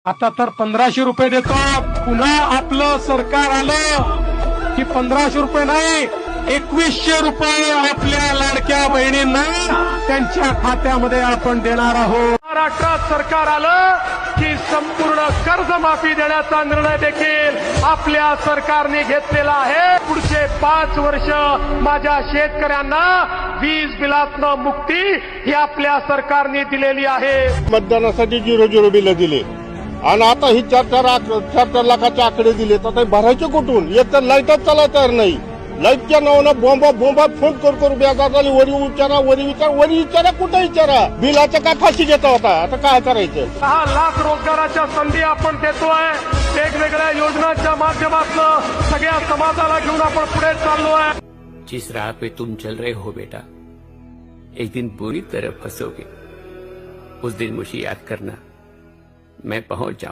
आता तर 1500 रुपये देतो. पुन्हा आपलं सरकार आलं की 1500 रुपये नाही 2100 रुपये आपल्या लाडक्या बहिणींना त्यांच्या खात्यामध्ये आपण देणार आहोत. महाराष्ट्रात सरकार आलं की संपूर्ण कर्जमाफी देण्याचा निर्णय देखील आपल्या सरकारने घेतलेला आहे. पुढचे 5 वर्ष माझ्या शेतकऱ्यांना वीज बिलातनं मुक्ती ही आपल्या सरकारने दिलेली आहे. मतदानासाठी 0-0 बिल दिले आणि आता ही 4-4 लाखाचे आकडे दिले तर ते भरायचे कुठून? एक तर लाईटच चालत तयार नाही. लाईटच्या नावानं बोंबा फोन करून व्याजात आली. वरी विचारा कुठे विचारा. बिलाचं काय फाशी घेता होता. आता काय करायचं? 6 लाख रोजगाराच्या संधी आपण देतोय. वेगवेगळ्या योजनांच्या माध्यमातून सगळ्या समाजाला घेऊन आपण पुढे चाललोय. जिस राह पे तुम चल रहे हो बेटा, एक दिन पूरी तरह फंसोगे. उस दिन मुझे याद करना, मैं पहुंच जाऊंगा.